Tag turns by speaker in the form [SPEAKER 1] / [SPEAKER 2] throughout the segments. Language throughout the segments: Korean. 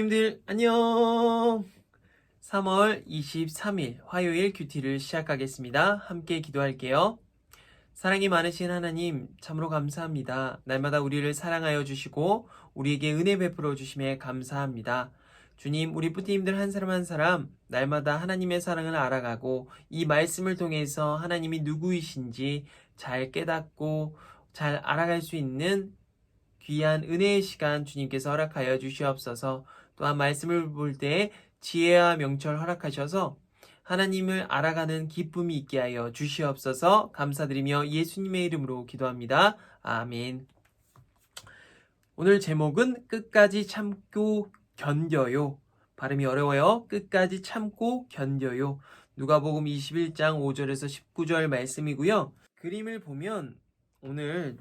[SPEAKER 1] 뷰티님들 안녕. 3월 23일 화요일 큐티를 시작하겠습니다. 함께 기도할게요. 사랑이 많으신 하나님 참으로 감사합니다. 날마다 우리를 사랑하여 주시고 우리에게 은혜 베풀어 주심에 감사합니다. 주님, 우리 뿌띠님들 한 사람 한 사람 날마다 하나님의 사랑을 알아가고 이 말씀을 통해서 하나님이 누구이신지 잘 깨닫고 잘 알아갈 수 있는 귀한 은혜의 시간 주님께서 허락하여 주시옵소서. 또한 말씀을 볼 때 지혜와 명철 허락하셔서 하나님을 알아가는 기쁨이 있게 하여 주시옵소서. 감사드리며 예수님의 이름으로 기도합니다. 아멘. 오늘 제목은 끝까지 참고 견뎌요. 발음이 어려워요. 끝까지 참고 견뎌요. 누가복음 21장 5절에서 19절 말씀이고요. 그림을 보면 오늘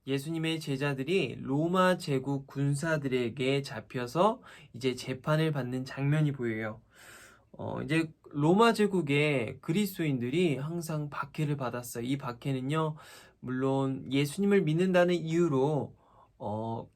[SPEAKER 1] 예수님의 제자들이 로마 제국 군사들에게 잡혀서 이제 재판을 받는 장면이 보여요. 이제 로마 제국의 그리스도인들이 항상 박해를 받았어요. 이 박해는요, 물론 예수님을 믿는다는 이유로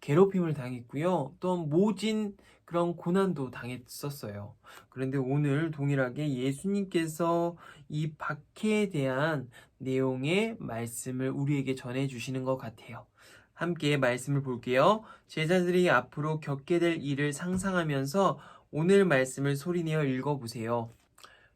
[SPEAKER 1] 괴롭힘을 당했고요. 또 모진 그런 고난도 당했었어요. 그런데 오늘 동일하게 예수님께서 이 박해에 대한 내용의 말씀을 우리에게 전해주시는 것 같아요. 함께 말씀을 볼게요. 제자들이 앞으로 겪게 될 일을 상상하면서 오늘 말씀을 소리내어 읽어보세요.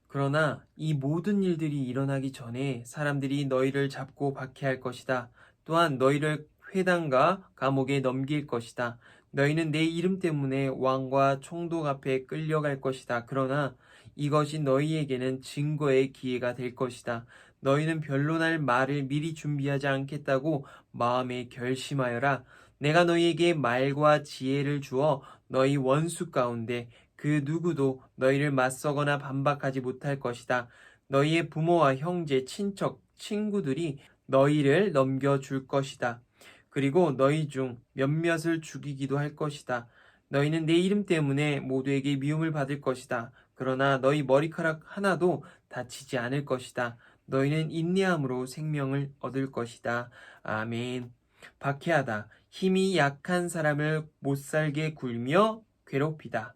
[SPEAKER 1] 그러나 이 모든 일들이 일어나기 전에 사람들이 너희를 잡고 박해할 것이다. 또한 너희를 회당과 감옥에 넘길 것이다. 너희는 내 이름 때문에 왕과 총독 앞에 끌려갈 것이다. 그러나 이것이 너희에게는 증거의 기회가 될 것이다. 너희는 변론할 말을 미리 준비하지 않겠다고 마음에 결심하여라. 내가 너희에게 말과 지혜를 주어 너희 원수 가운데 그 누구도 너희를 맞서거나 반박하지 못할 것이다. 너희의 부모와 형제, 친척, 친구들이 너희를 넘겨줄 것이다. 그리고 너희 중 몇몇을 죽이기도 할 것이다. 너희는 내 이름 때문에 모두에게 미움을 받을 것이다. 그러나 너희 머리카락 하나도 다치지 않을 것이다. 너희는 인내함으로 생명을 얻을 것이다. 아멘. 박해하다. 힘이 약한 사람을 못살게 굴며 괴롭히다.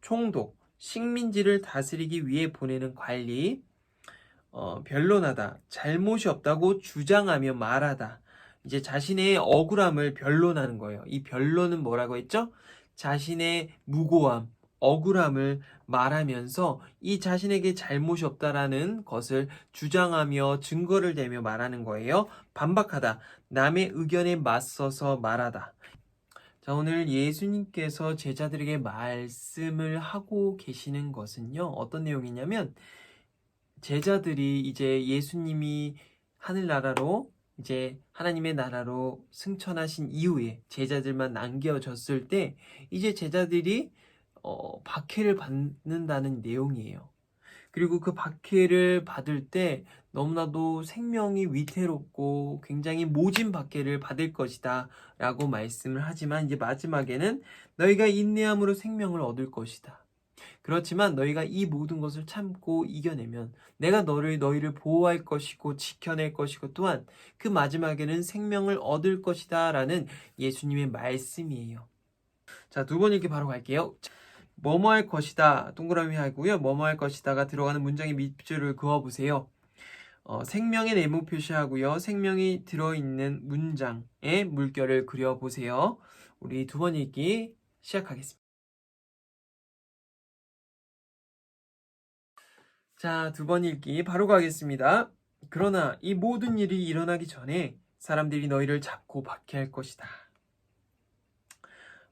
[SPEAKER 1] 총독, 식민지를 다스리기 위해 보내는 관리, 변론하다, 잘못이 없다고 주장하며 말하다. 이제 자신의 억울함을 변론하는 거예요. 이 변론은 뭐라고 했죠? 자신의 무고함, 억울함을 말하면서 이 자신에게 잘못이 없다라는 것을 주장하며 증거를 대며 말하는 거예요. 반박하다, 남의 의견에 맞서서 말하다. 자, 오늘 예수님께서 제자들에게 말씀을 하고 계시는 것은요, 어떤 내용이냐면, 제자들이 이제 예수님이 하늘나라로, 이제 하나님의 나라로 승천하신 이후에 제자들만 남겨졌을 때, 이제 제자들이 박해를 받는다는 내용이에요. 그리고 그 박해를 받을 때 너무나도 생명이 위태롭고 굉장히 모진 박해를 받을 것이다 라고 말씀을 하지만 이제 마지막에는 너희가 인내함으로 생명을 얻을 것이다. 그렇지만 너희가 이 모든 것을 참고 이겨내면 내가 너희를 보호할 것이고 지켜낼 것이고 또한 그 마지막에는 생명을 얻을 것이다 라는 예수님의 말씀이에요. 자, 두 번 읽기 바로 갈게요. 뭐뭐 할 것이다 동그라미 하고요. 뭐뭐 할 것이다가 들어가는 문장의 밑줄을 그어보세요. 생명의 네모 표시하고요. 생명이 들어있는 문장의 물결을 그려보세요. 우리 두 번 읽기 시작하겠습니다. 자, 두 번 읽기 바로 가겠습니다. 그러나 이 모든 일이 일어나기 전에 사람들이 너희를 잡고 박해할 것이다.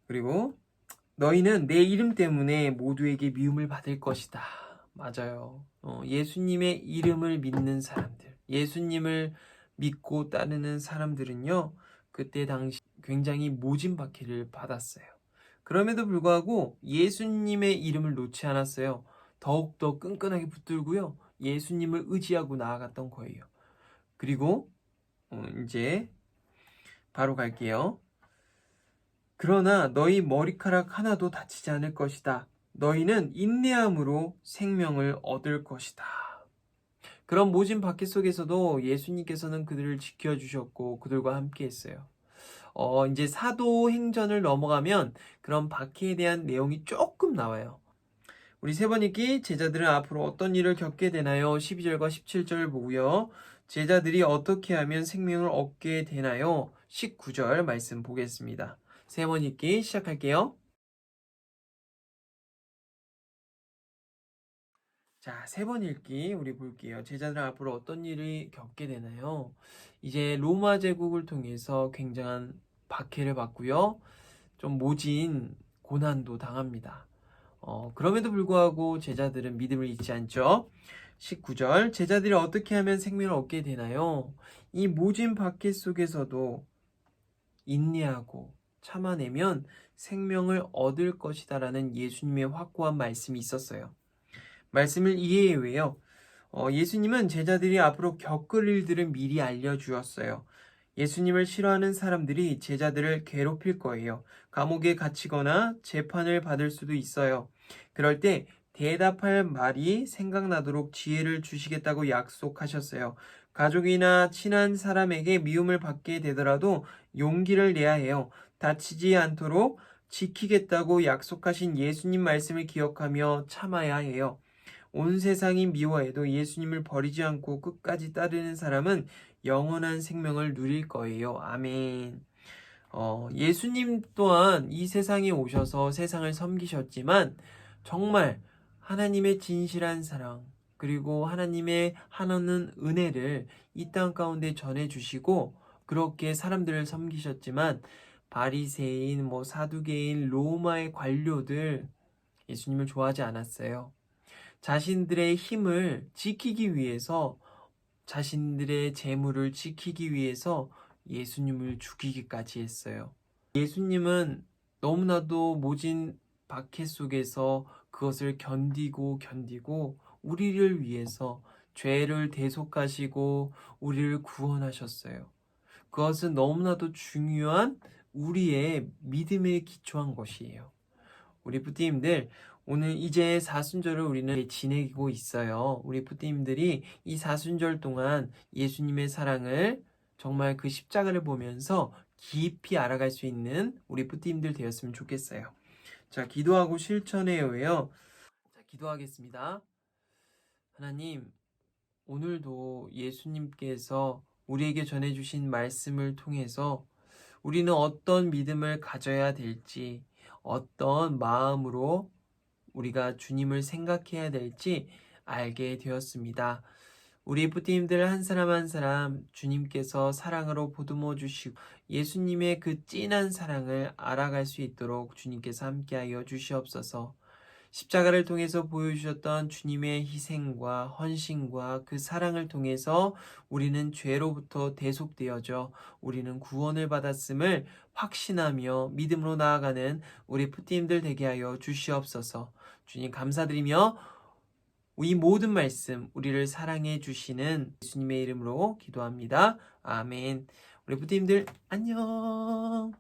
[SPEAKER 1] 그리고 너희는 내 이름 때문에 모두에게 미움을 받을 것이다. 맞아요. 예수님의 이름을 믿는 사람들, 예수님을 믿고 따르는 사람들은요, 그때 당시 굉장히 모진 박해를 받았어요. 그럼에도 불구하고 예수님의 이름을 놓지 않았어요. 더욱더 끈끈하게 붙들고요, 예수님을 의지하고 나아갔던 거예요. 그리고 이제 바로 갈게요. 그러나 너희 머리카락 하나도 다치지 않을 것이다. 너희는 인내함으로 생명을 얻을 것이다. 그런 모진 박해 속에서도 예수님께서는 그들을 지켜주셨고 그들과 함께 했어요. 이제 사도행전을 넘어가면 그런 박해에 대한 내용이 조금 나와요. 우리 세 번 읽기 제자들은 앞으로 어떤 일을 겪게 되나요? 12절과 17절 보고요. 제자들이 어떻게 하면 생명을 얻게 되나요? 19절 말씀 보겠습니다. 세 번 읽기 시작할게요. 자, 세 번 읽기 우리 볼게요. 제자들은 앞으로 어떤 일을 겪게 되나요? 이제 로마 제국을 통해서 굉장한 박해를 받고요. 좀 모진 고난도 당합니다. 그럼에도 불구하고 제자들은 믿음을 잊지 않죠. 19절 제자들이 어떻게 하면 생명을 얻게 되나요? 이 모진 박해 속에서도 인내하고 참아내면 생명을 얻을 것이다라는 예수님의 확고한 말씀이 있었어요. 말씀을 이해해 왜요? 예수님은 제자들이 앞으로 겪을 일들을 미리 알려주었어요. 예수님을 싫어하는 사람들이 제자들을 괴롭힐 거예요. 감옥에 갇히거나 재판을 받을 수도 있어요. 그럴 때 대답할 말이 생각나도록 지혜를 주시겠다고 약속하셨어요. 가족이나 친한 사람에게 미움을 받게 되더라도 용기를 내야 해요. 다치지 않도록 지키겠다고 약속하신 예수님 말씀을 기억하며 참아야 해요. 온 세상이 미워해도 예수님을 버리지 않고 끝까지 따르는 사람은 영원한 생명을 누릴 거예요. 아멘. 예수님 또한 이 세상에 오셔서 세상을 섬기셨지만 정말 하나님의 진실한 사랑 그리고 하나님의 한없는 은혜를 이 땅 가운데 전해주시고 그렇게 사람들을 섬기셨지만 바리새인, 사두개인, 로마의 관료들 예수님을 좋아하지 않았어요. 자신들의 힘을 지키기 위해서 자신들의 재물을 지키기 위해서 예수님을 죽이기까지 했어요. 예수님은 너무나도 모진 박해 속에서 그것을 견디고 우리를 위해서 죄를 대속하시고 우리를 구원하셨어요. 그것은 너무나도 중요한 우리의 믿음에 기초한 것이에요. 우리 뿌띠님들 오늘 이제 사순절을 우리는 지내고 있어요. 우리 뿌띠님들이 이 사순절 동안 예수님의 사랑을 정말 그 십자가를 보면서 깊이 알아갈 수 있는 우리 뿌띠님들 되었으면 좋겠어요. 자, 기도하고 실천해요요. 자, 기도하겠습니다. 하나님, 오늘도 예수님께서 우리에게 전해주신 말씀을 통해서 우리는 어떤 믿음을 가져야 될지, 어떤 마음으로 우리가 주님을 생각해야 될지 알게 되었습니다. 우리 뿌띠님들 한 사람 한 사람 주님께서 사랑으로 보듬어 주시고 예수님의 그 진한 사랑을 알아갈 수 있도록 주님께서 함께하여 주시옵소서. 십자가를 통해서 보여주셨던 주님의 희생과 헌신과 그 사랑을 통해서 우리는 죄로부터 대속되어져 우리는 구원을 받았음을 확신하며 믿음으로 나아가는 우리 푸티님들 되게 하여 주시옵소서. 주님 감사드리며 이 모든 말씀 우리를 사랑해 주시는 예수님의 이름으로 기도합니다. 아멘. 우리 푸티님들 안녕.